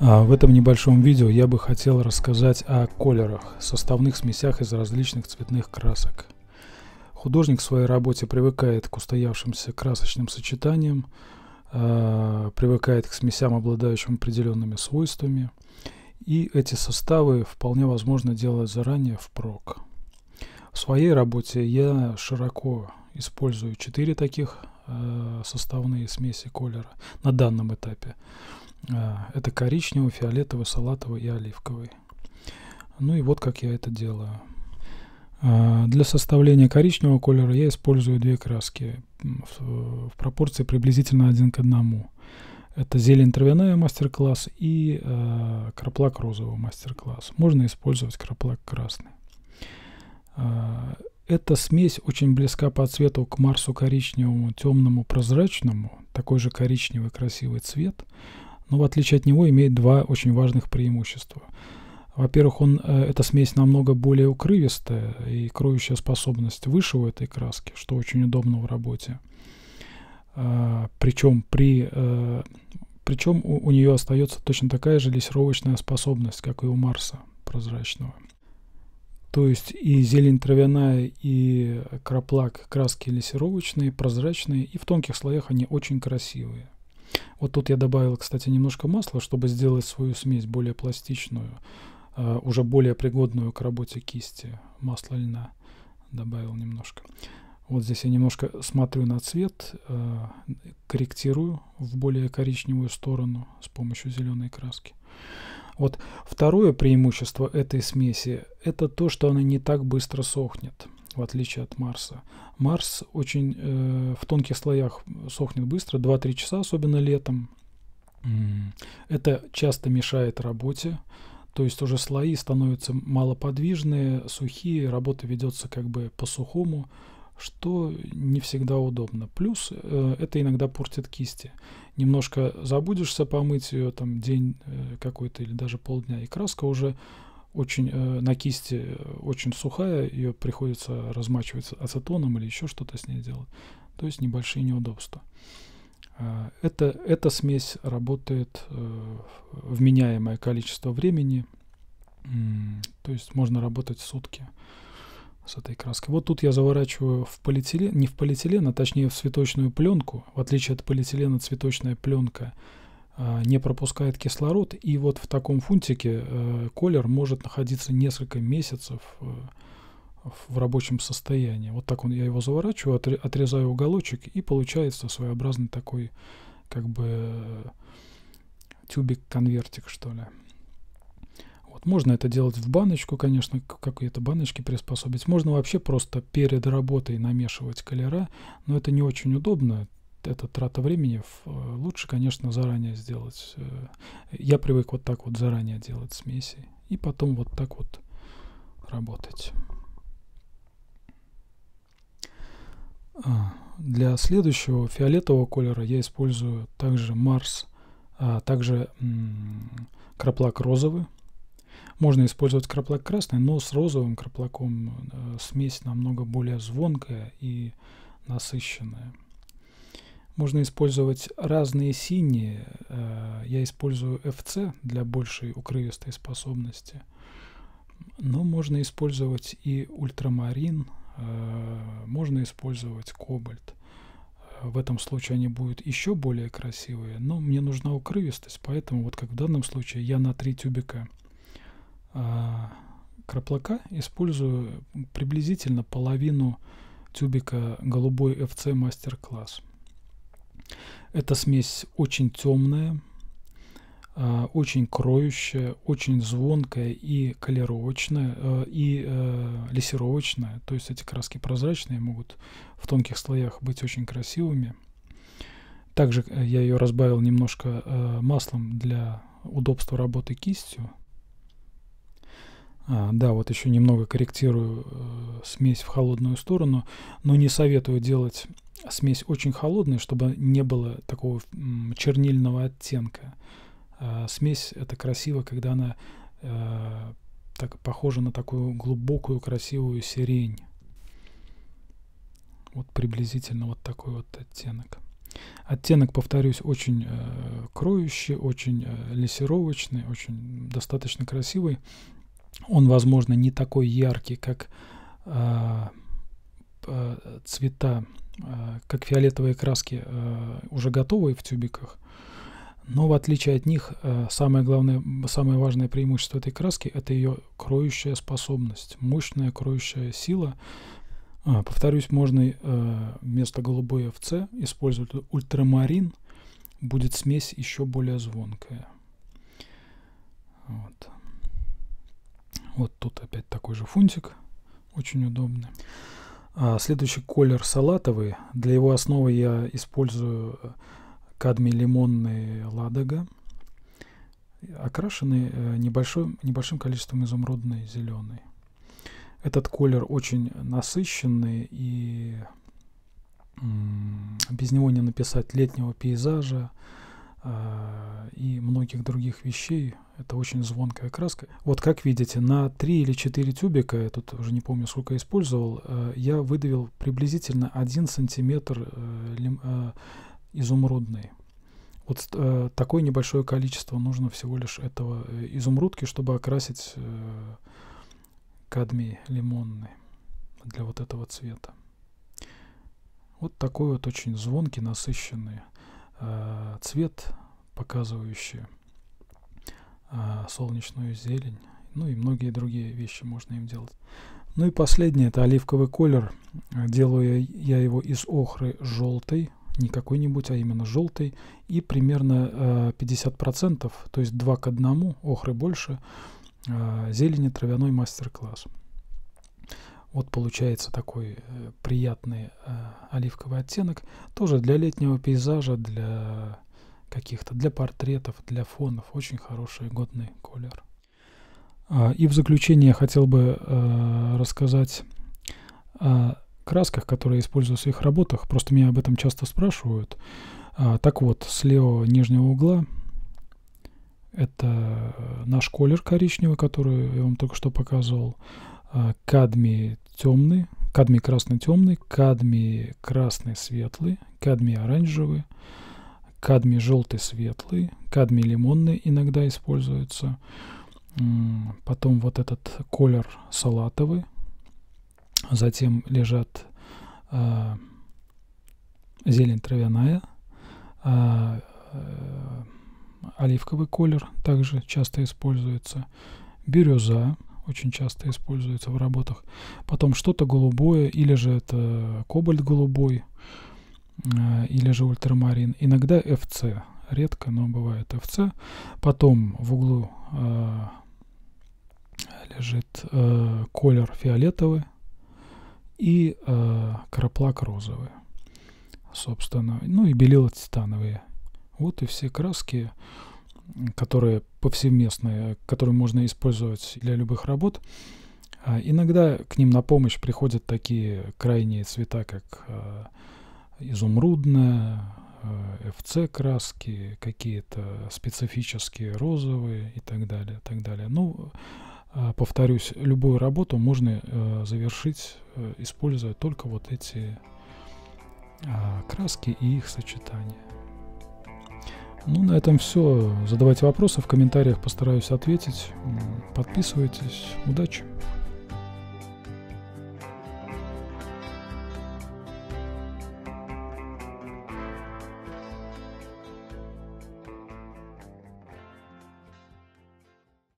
В этом небольшом видео я бы хотел рассказать о колерах, составных смесях из различных цветных красок. Художник в своей работе привыкает к устоявшимся красочным сочетаниям, привыкает к смесям, обладающим определенными свойствами, и эти составы вполне возможно делать заранее впрок. В своей работе я широко использую 4 таких составные смеси колера на данном этапе. Это коричневый, фиолетовый, салатовый и оливковый. Ну и вот как я это делаю. Для составления коричневого колера я использую 2 краски в пропорции приблизительно 1 к 1. Это зелень травяная мастер-класс и краплак розовый мастер-класс. Можно использовать краплак красный. Эта смесь очень близка по цвету к Марсу коричневому, темному, прозрачному. Такой же коричневый красивый цвет. Но в отличие от него имеет 2 очень важных преимущества. Во-первых, эта смесь намного более укрывистая, и кроющая способность выше у этой краски, что очень удобно в работе. Причем у нее остается точно такая же лессировочная способность, как и у Марса прозрачного. То есть и зелень травяная, и краплак краски лессировочные, прозрачные, и в тонких слоях они очень красивые. Вот тут я добавил, кстати, немножко масла, чтобы сделать свою смесь более пластичную, уже более пригодную к работе кисти. Масло льна добавил немножко. Вот здесь я немножко смотрю на цвет, корректирую в более коричневую сторону с помощью зеленой краски. Вот второе преимущество этой смеси — это то, что она не так быстро сохнет, в отличие от Марса. Марс в тонких слоях сохнет быстро, 2-3 часа, особенно летом. Это часто мешает работе, то есть уже слои становятся малоподвижные, сухие, работа ведется как бы по-сухому, что не всегда удобно. Плюс это иногда портит кисти. Немножко забудешься помыть ее, там день какой-то или даже полдня, и краска уже очень на кисти очень сухая, ее приходится размачивать ацетоном или еще что-то с ней делать. То есть небольшие неудобства. Эта смесь работает вменяемое количество времени, то есть можно работать сутки с этой краской. Вот тут я заворачиваю в полиэтилен, не в полиэтилен, а точнее в цветочную пленку. В отличие от полиэтилена, цветочная пленка не пропускает кислород, и вот в таком фунтике колер может находиться несколько месяцев в рабочем состоянии. Вот так я его заворачиваю, отрезаю уголочек, и получается своеобразный такой как бы тюбик-конвертик, что ли. Вот, можно это делать в баночку, конечно, какие-то баночки приспособить. Можно вообще просто перед работой намешивать колера, но это не очень удобно. Это трата времени. Лучше, конечно, заранее сделать. Я привык вот так вот заранее делать смеси и потом вот так вот работать. Для следующего фиолетового колера я использую также Марс, также краплак розовый. Можно использовать краплак красный, но с розовым краплаком смесь намного более звонкая и насыщенная. Можно использовать разные синие. Я использую FC для большей укрывистой способности. Но можно использовать и ультрамарин, можно использовать кобальт. В этом случае они будут еще более красивые, но мне нужна укрывистость, поэтому вот как в данном случае я на 3 тюбика краплака использую приблизительно половину тюбика голубой FC мастер-класс. Эта смесь очень темная, очень кроющая, очень звонкая и колеровочная, и лессировочная. То есть эти краски прозрачные, могут в тонких слоях быть очень красивыми. Также я ее разбавил немножко маслом для удобства работы кистью. Да, вот еще немного корректирую смесь в холодную сторону, но не советую делать смесь очень холодной, чтобы не было такого чернильного оттенка. Смесь — это красиво, когда она так похожа на такую глубокую красивую сирень. Вот приблизительно вот такой вот оттенок. Оттенок, повторюсь, очень кроющий, очень лессировочный, очень достаточно красивый. Он, возможно, не такой яркий, как цвета, как фиолетовые краски, уже готовые в тюбиках. Но в отличие от них, самое главное, самое важное преимущество этой краски — это ее кроющая способность, мощная кроющая сила. Повторюсь, можно вместо голубой ФЦ использовать ультрамарин, будет смесь еще более звонкая. Вот. Вот тут опять такой же фунтик, очень удобный. Следующий колер салатовый. Для его основы я использую кадмий лимонный Ладога, окрашенный небольшим количеством изумрудной зеленой. Этот колер очень насыщенный, и без него не написать летнего пейзажа и многих других вещей. Это очень звонкая краска. Вот как видите, на 3 или 4 тюбика, я тут уже не помню, сколько я использовал, я выдавил приблизительно 1 сантиметр изумрудный. Вот такое небольшое количество нужно всего лишь этого изумрудки, чтобы окрасить кадмий лимонный для вот этого цвета. Вот такой вот очень звонкий, насыщенный цвет, показывающий солнечную зелень. Ну и многие другие вещи можно им делать. Ну и последнее — это оливковый колер. Делаю я его из охры желтой, не какой-нибудь, а именно желтой, и примерно 50%, то есть 2 к 1, охры больше, зелени травяной мастер-класс. Вот получается такой приятный оливковый оттенок, тоже для летнего пейзажа, для каких-то, для портретов, для фонов. Очень хороший, годный колер. И в заключение я хотел бы рассказать о красках, которые я использую в своих работах. Просто меня об этом часто спрашивают. Так вот, с левого нижнего угла это наш колер коричневый, который я вам только что показывал. Кадмий темный, кадмий красный темный, кадмий красный светлый, кадмий оранжевый, кадмий желтый светлый, кадмий лимонный иногда используется. Потом вот этот колер салатовый. Затем лежат зелень травяная, оливковый колер также часто используется, бирюза очень часто используется в работах. Потом что-то голубое, или же это кобальт голубой, или же ультрамарин. Иногда ФЦ, редко, но бывает ФЦ. Потом в углу лежит колер фиолетовый и краплак розовый, собственно. Ну и белила титановые. Вот и все краски, которые повсеместные, которые можно использовать для любых работ. Иногда к ним на помощь приходят такие крайние цвета, как изумрудная, ФЦ краски, какие-то специфические розовые и так далее, так далее. Ну, повторюсь, любую работу можно завершить, используя только вот эти краски и их сочетания. Ну, на этом все. Задавайте вопросы в комментариях, постараюсь ответить. Подписывайтесь. Удачи!